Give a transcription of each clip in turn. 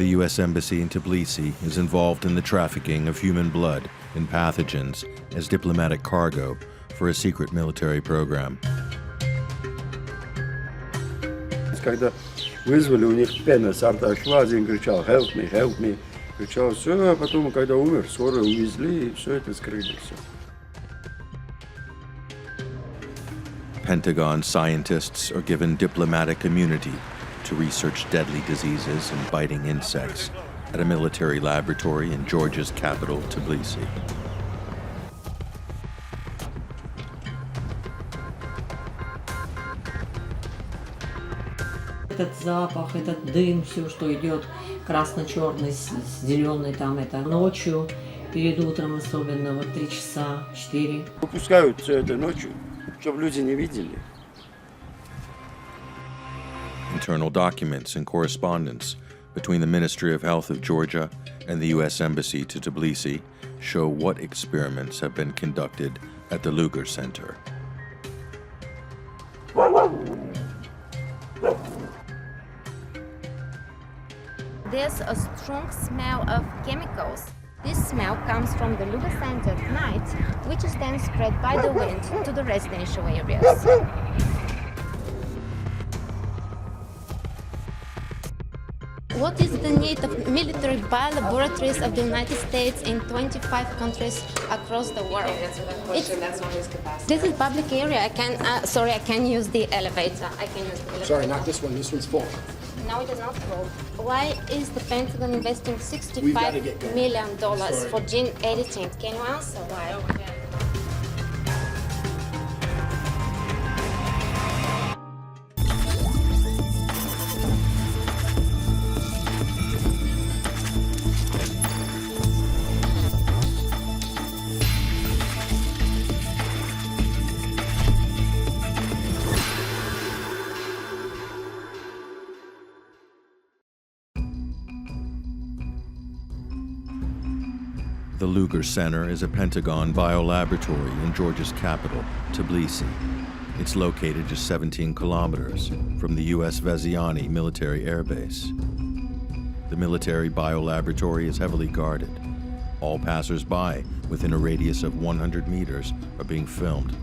The U.S. Embassy in Tbilisi is involved in the trafficking of human blood and pathogens as diplomatic cargo for a secret military program. Когда вызвали, у них пена с рта шла, один кричал help me, кричал все, а потом, когда умер, скоро увезли и все это скрыли. Все. Pentagon scientists are given diplomatic immunity to research deadly diseases and biting insects at a military laboratory in Georgia's capital, Tbilisi. Этот запах, этот дым, все, что идет красно-черный, с зеленой, там это ночью, перед утром особенно, вот 3 часа, 4. Выпускают все это ночью, чтобы люди не видели. Internal documents and correspondence between the Ministry of Health of Georgia and the U.S. Embassy to Tbilisi show what experiments have been conducted at the Lugar Center. There's a strong smell of chemicals. This smell comes from the Lugar Center at night, which is then spread by the wind to the residential areas. What is the need of military biolaboratories of the United States in 25 countries across the world? That's not his capacity. This is public area. I can use the elevator. Sorry, not this one. This one's full. No, it is not full. Why is the Pentagon investing $65 million for gene editing? Can you answer why? The Lugar Center is a Pentagon biolaboratory in Georgia's capital, Tbilisi. It's located just 17 kilometers from the U.S. Veziani military air base. The military biolaboratory is heavily guarded. All passers-by within a radius of 100 meters are being filmed,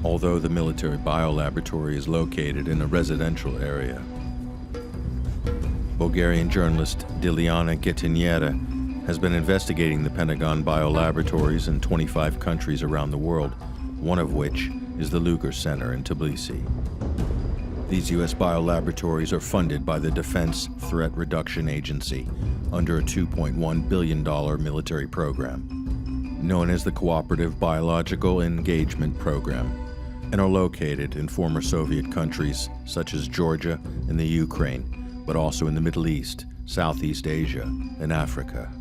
although the military biolaboratory is located in a residential area. Bulgarian journalist Diliana Getiniera has been investigating the Pentagon biolaboratories in 25 countries around the world, one of which is the Lugar Center in Tbilisi. These U.S. biolaboratories are funded by the Defense Threat Reduction Agency under a $2.1 billion military program, known as the Cooperative Biological Engagement Program, and are located in former Soviet countries such as Georgia and the Ukraine, but also in the Middle East, Southeast Asia, and Africa.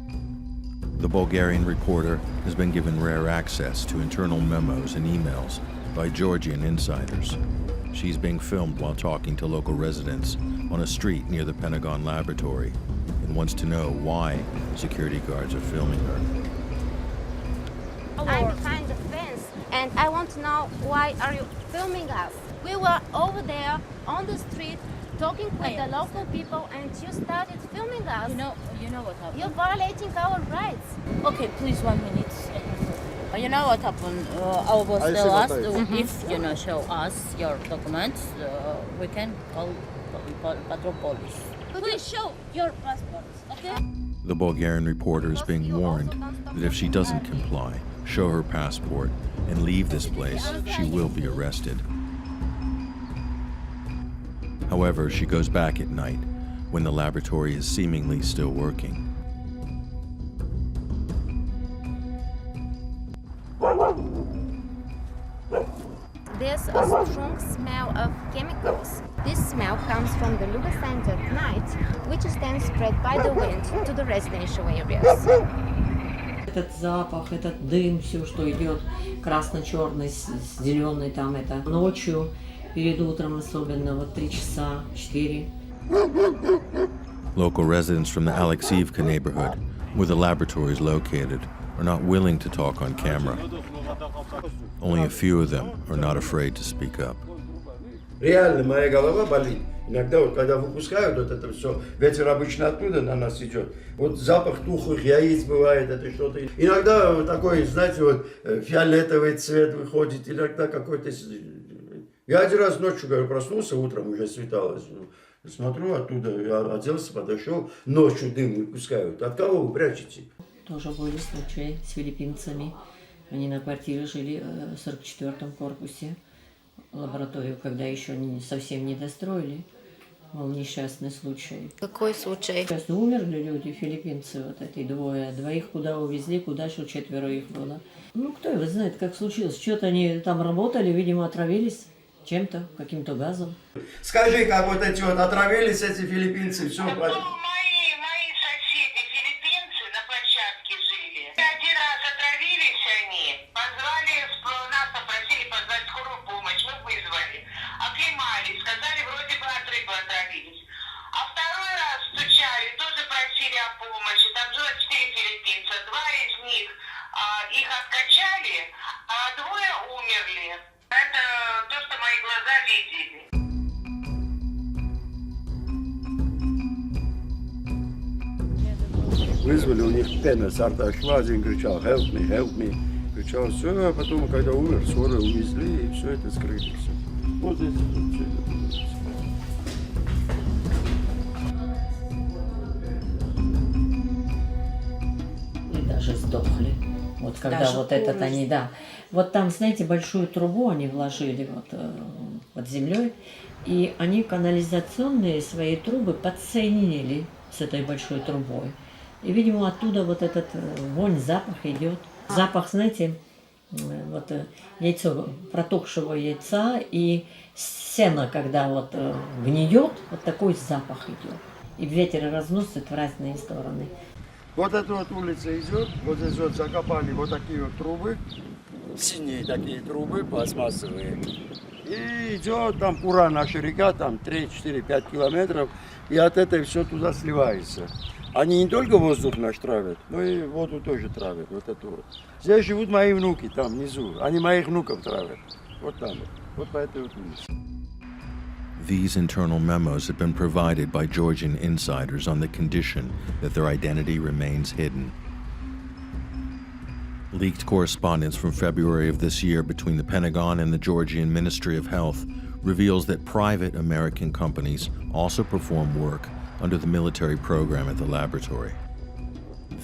The Bulgarian reporter has been given rare access to internal memos and emails by Georgian insiders. She's being filmed while talking to local residents on a street near the Pentagon laboratory and wants to know why security guards are filming her. I'm behind the fence and I want to know why are you filming us? We were over there on the street talking with the local people and you started filming us. You know what happened. You're violating our rights. Okay, please 1 minute. You know what happened? Our boss tell us if show us your documents, we can call patrol police. Please show your passports, okay? The Bulgarian reporter is being warned that if she doesn't comply, show her passport, and leave this place, she will be arrested. However, she goes back at night when the laboratory is seemingly still working. There's a strong smell of chemicals. This smell comes from the Lugar Center at night, which is then spread by the wind to the residential areas. Этот запах, этот дым, все, что идет красно-черный, с зеленой, там это ночью, перед утром особенно, вот 3 часа, 4. Local residents from the Alexeevka neighborhood, where the laboratory is located, are not willing to talk on camera. Only a few of them are not afraid to speak up. Реально моя голова болит. Иногда вот когда выпускают вот это все, ветер обычно оттуда на нас идет. Вот запах тухлых яиц бывает, это что-то. Иногда вот такой, знаете, вот фиолетовый цвет выходит, иногда какой-то... Я один раз ночью, говорю, проснулся, утром уже светалось. Смотрю оттуда, я оделся, подошел, ночью дым выпускают. От кого вы прячете? Тоже были случаи с филиппинцами. Они на квартире жили в 44-м корпусе. Лабораторию, когда еще совсем не достроили. Был несчастный случай. Какой случай? Сейчас умерли люди, филиппинцы, вот эти двое. Двоих куда увезли, куда еще 4 их было. Ну, кто его знает, как случилось. Что-то они там работали, видимо, отравились чем-то, каким-то газом. Скажи, как вот эти вот отравились эти филиппинцы, все. Мои соседи филиппинцы на площадке жили. Один раз отравились они, позвали, нас попросили позвать скорую помощь, мы вызвали. Оклемались, сказали, вроде бы от рыбы отравились. А второй раз стучали, тоже просили о помощи. Там жило 4 филиппинца, 2 из них их откачали, а 2 умерли. Это то, что мои глаза видели. Вызвали, у них пена с рта шла, один кричал help me, кричал все, а потом, когда умер, скорую увезли, и все это скрыли. Все. Вот здесь все это. И даже сдохли. Вот когда даже вот этот они, да. Вот там, знаете, большую трубу они вложили вот под землей, и они канализационные свои трубы подсоединили с этой большой трубой. И, видимо, оттуда вот этот вонь, запах идет. Запах, знаете, вот яйцо, протухшего яйца и сено, когда вот гниет, вот такой запах идет. И ветер разносит в разные стороны. Вот эта вот улица идет, вот здесь вот закопали вот такие вот трубы, синие такие трубы пластмассовые. И идет там Пура, наша река, там 3, 4, 5 километров, и от этого все туда сливается. Они не только воздух наш травят, но и воду тоже травят, вот эту вот. Здесь живут мои внуки, там внизу, они моих внуков травят, вот там, вот по этой вот улице. These internal memos have been provided by Georgian insiders on the condition that their identity remains hidden. Leaked correspondence from February of this year between the Pentagon and the Georgian Ministry of Health reveals that private American companies also perform work under the military program at the laboratory.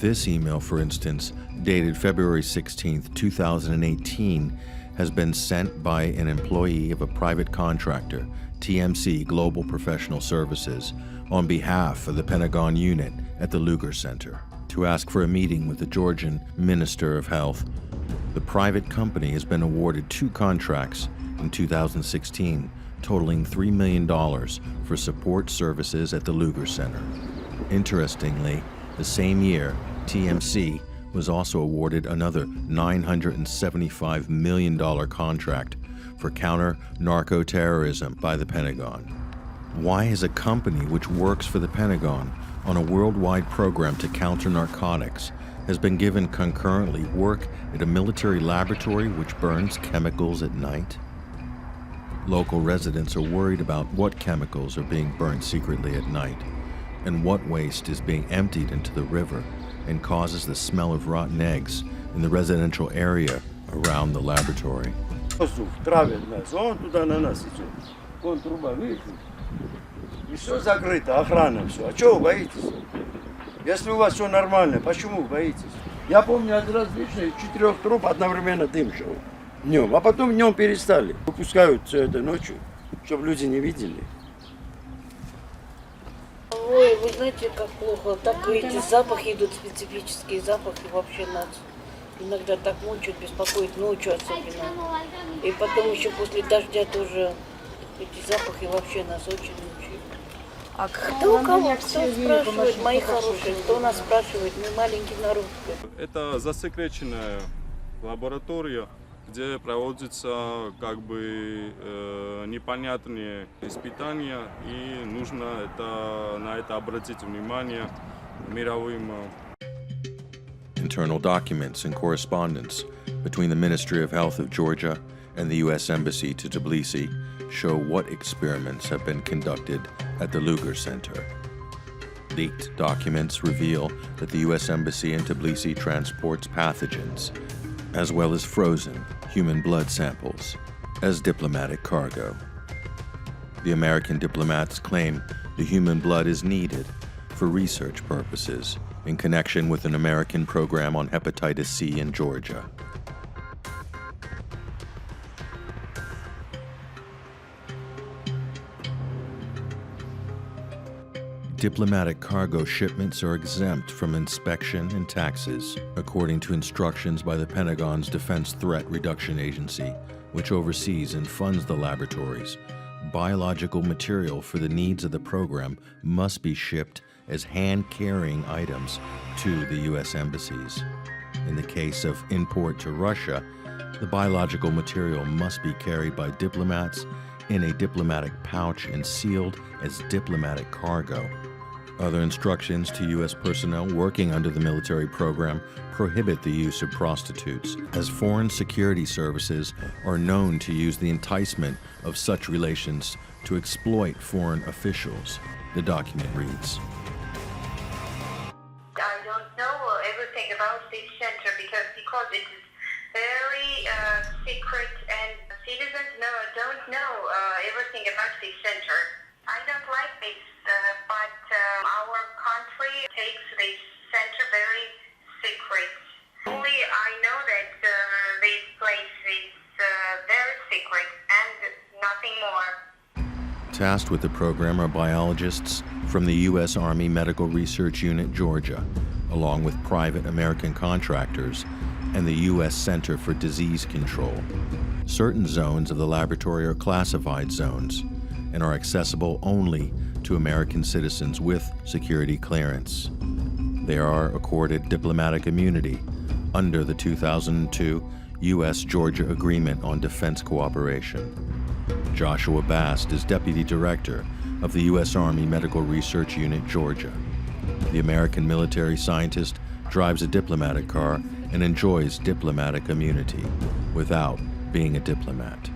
This email, for instance, dated February 16, 2018, has been sent by an employee of a private contractor, TMC Global Professional Services, on behalf of the Pentagon unit at the Lugar Center to ask for a meeting with the Georgian Minister of Health. The private company has been awarded 2 contracts in 2016, totaling $3 million for support services at the Lugar Center. Interestingly, the same year, TMC was also awarded another $975 million contract for counter-narco-terrorism by the Pentagon. Why is a company which works for the Pentagon on a worldwide program to counter narcotics has been given concurrently work at a military laboratory which burns chemicals at night? Local residents are worried about what chemicals are being burned secretly at night and what waste is being emptied into the river and causes the smell of rotten eggs in the residential area around the laboratory. Воздух травит нас, он туда на нас идет. Вон труба, видите? И все закрыто, охрана все. А чего вы боитесь? Если у вас все нормально, почему вы боитесь? Я помню, один раз лично из 4 труб одновременно дым шел днем, а потом днем перестали. Выпускают все это ночью, чтобы люди не видели. Ой, вы знаете, как плохо. Так эти запахи идут, специфические запахи вообще нас. Иногда так мучают, беспокоит ночью особенно. И потом еще после дождя тоже эти запахи вообще нас очень мучают. А кто у кого, кто спрашивает, мои хорошие, кто нас спрашивает, мы маленький народ. Это засекреченная лаборатория, где проводятся как бы непонятные испытания, и нужно на это обратить внимание мировым. Internal documents and correspondence between the Ministry of Health of Georgia and the U.S. Embassy to Tbilisi show what experiments have been conducted at the Lugar Center. Leaked documents reveal that the U.S. Embassy in Tbilisi transports pathogens, as well as frozen human blood samples, as diplomatic cargo. The American diplomats claim the human blood is needed for research purposes in connection with an American program on hepatitis C in Georgia. Diplomatic cargo shipments are exempt from inspection and taxes, according to instructions by the Pentagon's Defense Threat Reduction Agency, which oversees and funds the laboratories. Biological material for the needs of the program must be shipped as hand-carrying items to the U.S. embassies. In the case of import to Russia, the biological material must be carried by diplomats in a diplomatic pouch and sealed as diplomatic cargo. Other instructions to U.S. personnel working under the military program prohibit the use of prostitutes, as foreign security services are known to use the enticement of such relations to exploit foreign officials, the document reads. I don't know everything about this center because it is very secret and citizens don't know everything about this center. I don't like this, but our country takes this center very secret. Only I know that this place is very secret and nothing more. Tasked with the program are biologists from the U.S. Army Medical Research Unit, Georgia, along with private American contractors and the U.S. Center for Disease Control. Certain zones of the laboratory are classified zones and are accessible only to American citizens with security clearance. They are accorded diplomatic immunity under the 2002 U.S.-Georgia Agreement on Defense Cooperation. Joshua Bast is Deputy Director of the U.S. Army Medical Research Unit, Georgia. The American military scientist drives a diplomatic car and enjoys diplomatic immunity without being a diplomat.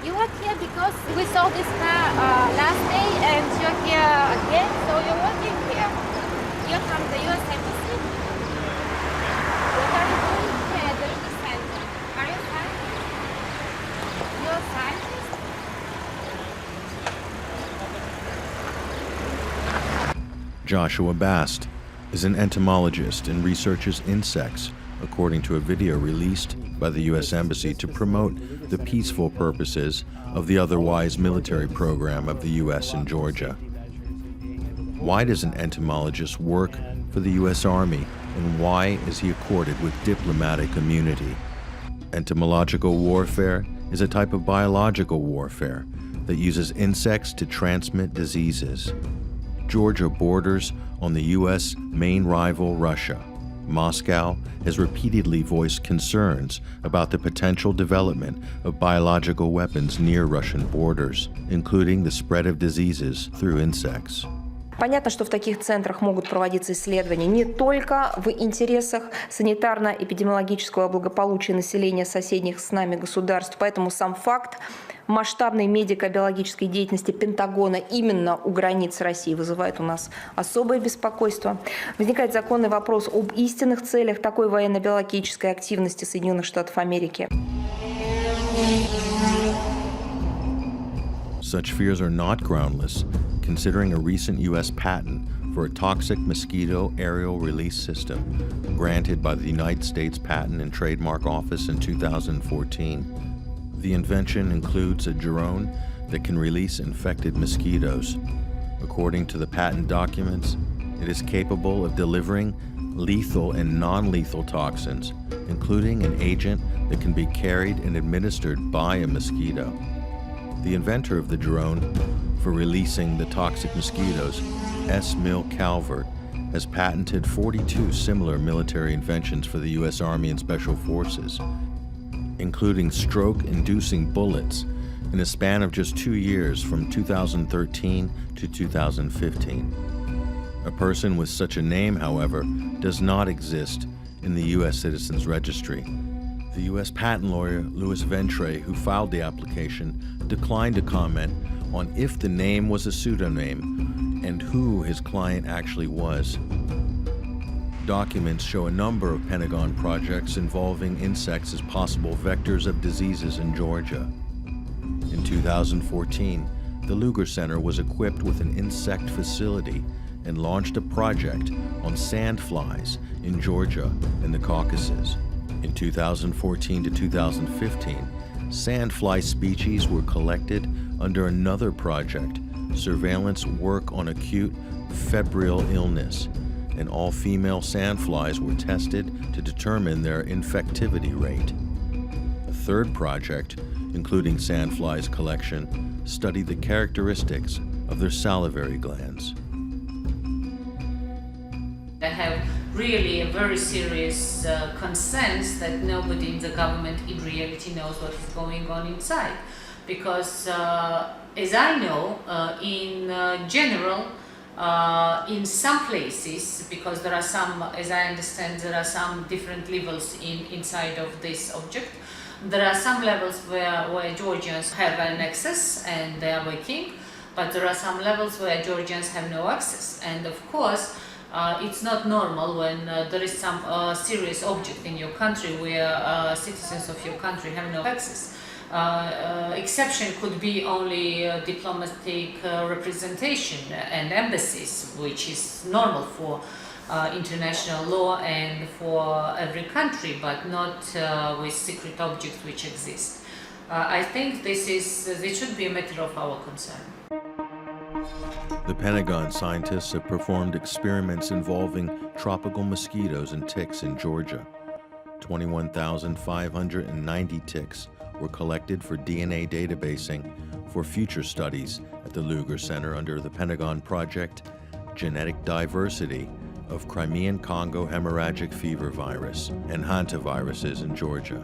You work here because we saw this car last day and you're here again, so you're working here. You're from the U.S. Embassy. What are you doing here at the Lugar Center? Are you a scientist? You're a scientist? Joshua Bast is an entomologist and researches insects, according to a video released by the U.S. Embassy to promote the peaceful purposes of the otherwise military program of the U.S. in Georgia. Why does an entomologist work for the U.S. Army, and why is he accorded with diplomatic immunity? Entomological warfare is a type of biological warfare that uses insects to transmit diseases. Georgia borders on the U.S. main rival, Russia. Moscow has repeatedly voiced concerns about the potential development of biological weapons near Russian borders, including the spread of diseases through insects. Понятно, что в таких центрах могут проводиться исследования не только в интересах санитарно-эпидемиологического благополучия населения соседних с нами государств, поэтому сам факт масштабной медико-биологической деятельности Пентагона именно у границ России вызывает у нас особое беспокойство. Возникает законный вопрос об истинных целях такой военно-биологической активности Соединенных Штатов Америки. Such fears are not groundless, considering a recent U.S. patent for a toxic mosquito aerial release system granted by the United States Patent and Trademark Office in 2014. The invention includes a drone that can release infected mosquitoes. According to the patent documents, it is capable of delivering lethal and non-lethal toxins, including an agent that can be carried and administered by a mosquito. The inventor of the drone for releasing the toxic mosquitoes, S. Mill Calvert, has patented 42 similar military inventions for the U.S. Army and Special Forces, including stroke-inducing bullets in a span of just 2 years from 2013 to 2015. A person with such a name, however, does not exist in the U.S. Citizens Registry. The U.S. patent lawyer, Louis Ventre, who filed the application, declined to comment on if the name was a pseudonym and who his client actually was. Documents show a number of Pentagon projects involving insects as possible vectors of diseases in Georgia. In 2014, the Lugar Center was equipped with an insect facility and launched a project on sandflies in Georgia and the Caucasus. In 2014 to 2015, sandfly species were collected under another project, Surveillance Work on Acute Febrile Illness, and all female sandflies were tested to determine their infectivity rate. A third project, including sandflies collection, studied the characteristics of their salivary glands. I have really a very serious concerns that nobody in the government in reality knows what is going on inside. Because as I know, in general, in some places, because there are some, as I understand, there are some different levels inside of this object. There are some levels where Georgians have an access and they are working, but there are some levels where Georgians have no access. And of course, it's not normal when there is some serious object in your country where citizens of your country have no access. Exception could be only diplomatic representation and embassies, which is normal for international law and for every country, but not with secret objects which exist. I think this should be a matter of our concern. The Pentagon scientists have performed experiments involving tropical mosquitoes and ticks in Georgia. 21,590 ticks were collected for DNA databasing for future studies at the Lugar Center under the Pentagon project Genetic Diversity of Crimean Congo Hemorrhagic Fever Virus and hantaviruses in Georgia.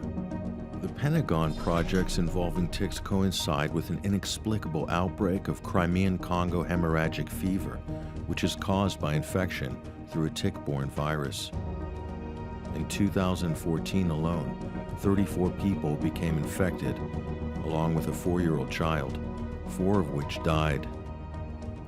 The Pentagon projects involving ticks coincide with an inexplicable outbreak of Crimean Congo hemorrhagic fever, which is caused by infection through a tick-borne virus. In 2014 alone, 34 people became infected, along with a 4-year-old child, 4 of which died.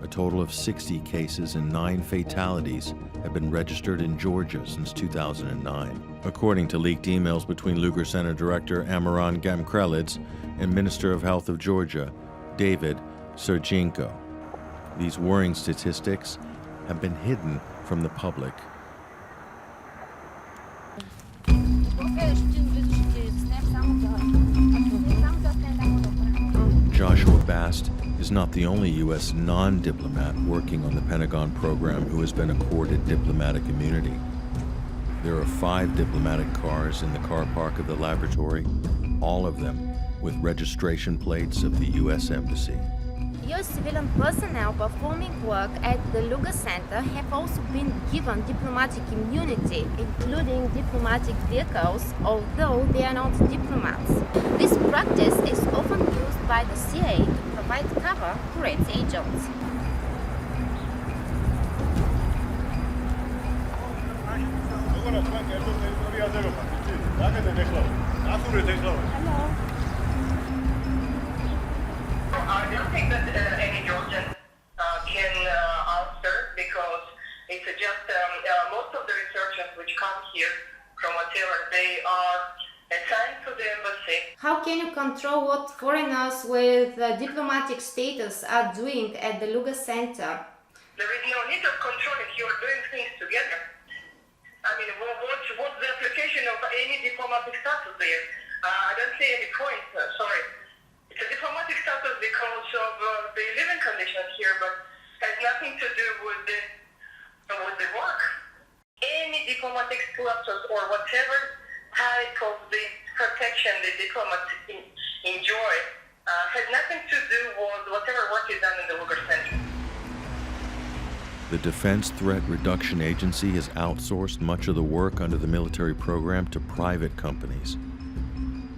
A total of 60 cases and 9 fatalities have been registered in Georgia since 2009, according to leaked emails between Lugar Center Director Amaran Gamkrelidze and Minister of Health of Georgia, David Serchenko. These worrying statistics have been hidden from the public. Joshua Bast is not the only U.S. non-diplomat working on the Pentagon program who has been accorded diplomatic immunity. There are 5 diplomatic cars in the car park of the laboratory, all of them with registration plates of the U.S. Embassy. U.S. civilian personnel performing work at the Lugar Center have also been given diplomatic immunity, including diplomatic vehicles, although they are not diplomats. This practice is often used by the CIA to provide cover for its agents. Hello. I don't think that any Georgian can answer because it's just most of the researchers which come here from whatever they are assigned to the embassy. How can you control what foreigners with diplomatic status are doing at the Lugar Center? There is no need of controlling. You are doing things together. I mean, what's the application of any diplomatic status there? I don't see any point. Sorry. It's a diplomatic status because of the living conditions here, but has nothing to do with the work. Any diplomatic status or whatever type of the protection the diplomats enjoy has nothing to do with whatever work is done in the Lugar Center. The Defense Threat Reduction Agency has outsourced much of the work under the military program to private companies.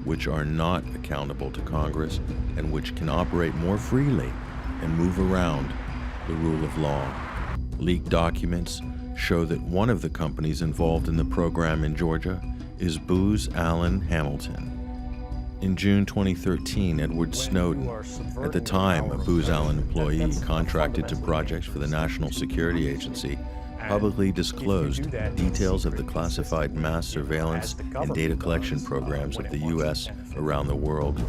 which are not accountable to Congress and which can operate more freely and move around the rule of law. Leaked documents show that one of the companies involved in the program in Georgia is Booz Allen Hamilton. In June 2013, Edward Snowden, at the time a Booz Allen employee contracted to projects for the National Security Agency, publicly disclosed details of the classified mass surveillance and data collection programs of the U.S. around the world.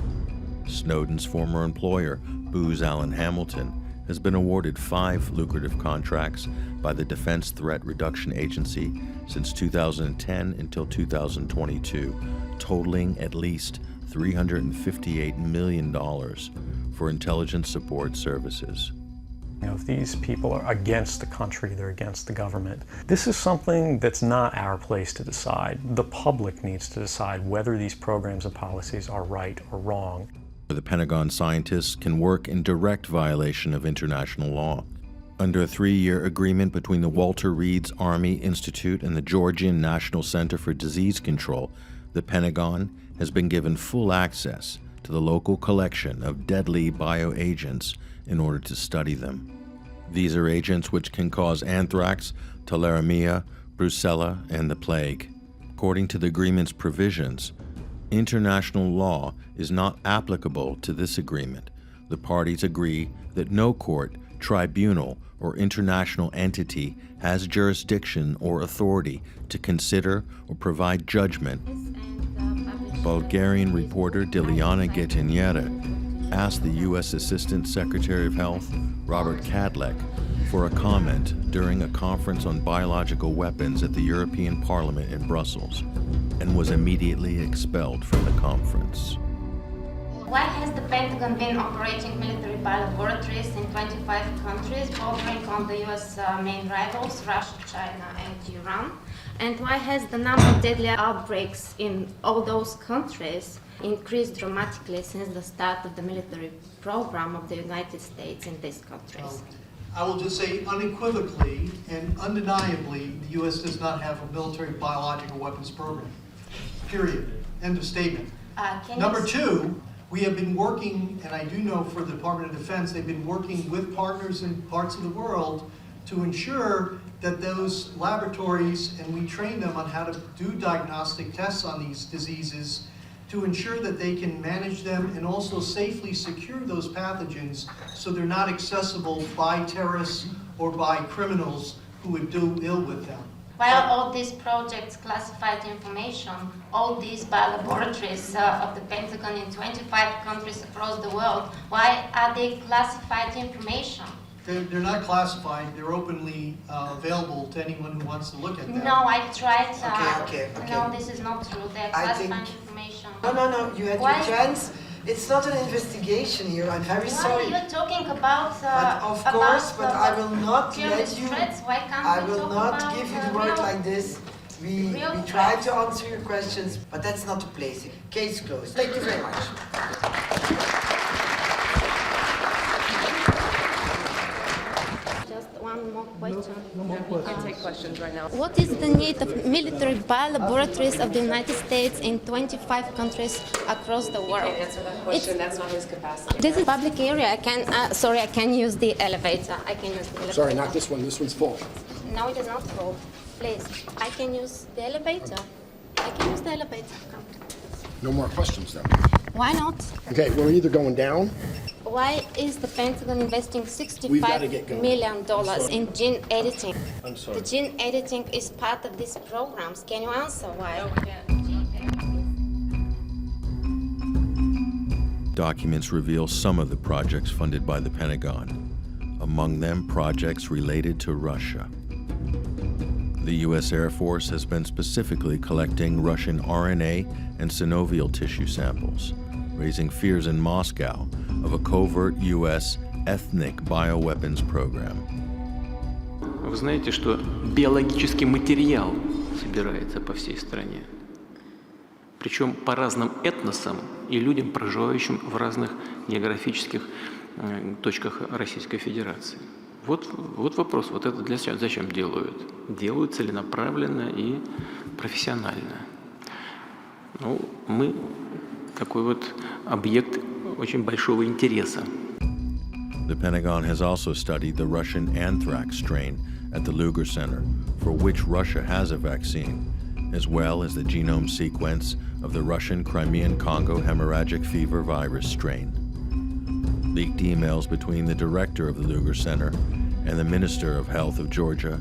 Snowden's former employer, Booz Allen Hamilton, has been awarded 5 lucrative contracts by the Defense Threat Reduction Agency since 2010 until 2022, totaling at least $358 million for intelligence support services. You know, if these people are against the country, they're against the government, this is something that's not our place to decide. The public needs to decide whether these programs and policies are right or wrong. The Pentagon scientists can work in direct violation of international law. Under a 3-year agreement between the Walter Reed's Army Institute and the Georgian National Center for Disease Control, the Pentagon has been given full access to the local collection of deadly bioagents in order to study them. These are agents which can cause anthrax, tularemia, brucella, and the plague. According to the agreement's provisions, international law is not applicable to this agreement. The parties agree that no court, tribunal, or international entity has jurisdiction or authority to consider or provide judgment. Bulgarian reporter Dilyana Getiniera asked the U.S. Assistant Secretary of Health, Robert Kadlec, for a comment during a conference on biological weapons at the European Parliament in Brussels, and was immediately expelled from the conference. Why has the Pentagon been operating military biolaboratories in 25 countries, bordering on the U.S. main rivals, Russia, China, and Iran? And why has the number of deadly outbreaks in all those countries increased dramatically since the start of the military program of the United States in these countries? I will just say unequivocally and undeniably, the U.S. does not have a military biological weapons program. Period. End of statement. Number 2, we have been working, and I do know for the Department of Defense, they've been working with partners in parts of the world to ensure that those laboratories, and we train them on how to do diagnostic tests on these diseases, to ensure that they can manage them and also safely secure those pathogens so they're not accessible by terrorists or by criminals who would do ill with them. While all these projects classified information, all these biolaboratories of the Pentagon in 25 countries across the world, why are they classified information? They're not classified. They're openly available to anyone who wants to look at them. No, I tried. Okay. No, this is not true. They're classified information. No. You had your chance. It's not an investigation here. I'm very sorry. Why are you talking about? But of course, but I will not let you. Why can't I will not give you the word like this. We try to answer your questions, but that's not the place. Case closed. Thank you very much. One more question. We can take questions right now. What is the need of military biolaboratories of the United States in 25 countries across the world? I can't answer that question. That's not his capacity. This is public area. I can use the elevator. I can use the elevator. Sorry, not this one. This one's full. No, it is not full. Please, I can use the elevator. I can use the elevator. Come. No more questions then. Why not? Okay, we're either going down. Why is the Pentagon investing $65 million in gene editing? I'm sorry. The gene editing is part of these programs. Can you answer why? No, we can't. Documents reveal some of the projects funded by the Pentagon, among them projects related to Russia. The U.S. Air Force has been specifically collecting Russian RNA and synovial tissue samples, raising fears in Moscow of a covert U.S. ethnic bioweapons program. Вы знаете, что биологический материал собирается по всей стране, причем по разным этносам и людям, проживающим в разных географических точках Российской Федерации. Вот вопрос, вот это зачем делают? Делают целенаправленно и профессионально. Ну, мы такой вот объект очень большого интереса. The Pentagon has also studied the Russian anthrax strain at the Lugar Center, for which Russia has a vaccine, as well as the genome sequence of the Russian Crimean Congo hemorrhagic fever virus strain. Leaked emails between the director of the Lugar Center and the Minister of Health of Georgia,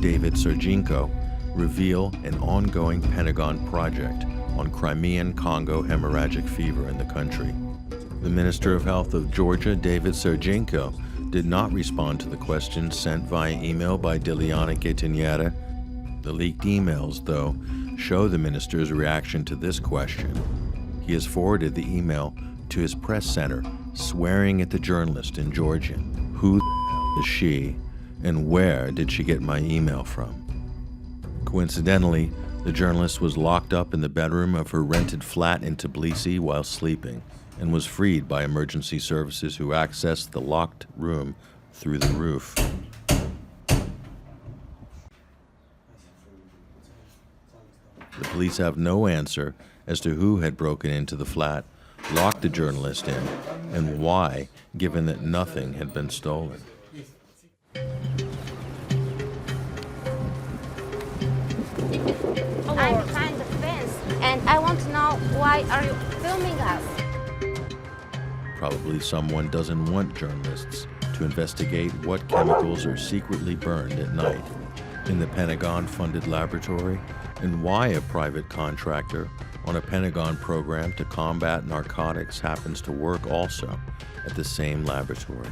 David Sergenko, reveal an ongoing Pentagon project on Crimean Congo hemorrhagic fever in the country. The Minister of Health of Georgia, David Sergenko, did not respond to the questions sent via email by Diliana Getiniera. The leaked emails, though, show the minister's reaction to this question. He has forwarded the email to his press center, swearing at the journalist in Georgian. Who the hell is she, and where did she get my email from? Coincidentally, the journalist was locked up in the bedroom of her rented flat in Tbilisi while sleeping, and was freed by emergency services who accessed the locked room through the roof. The police have no answer as to who had broken into the flat, locked the journalist in, and why, given that nothing had been stolen. I'm behind the fence, and I want to know, why are you filming us? Probably someone doesn't want journalists to investigate what chemicals are secretly burned at night in the Pentagon-funded laboratory, and why a private contractor on a Pentagon program to combat narcotics happens to work also at the same laboratory.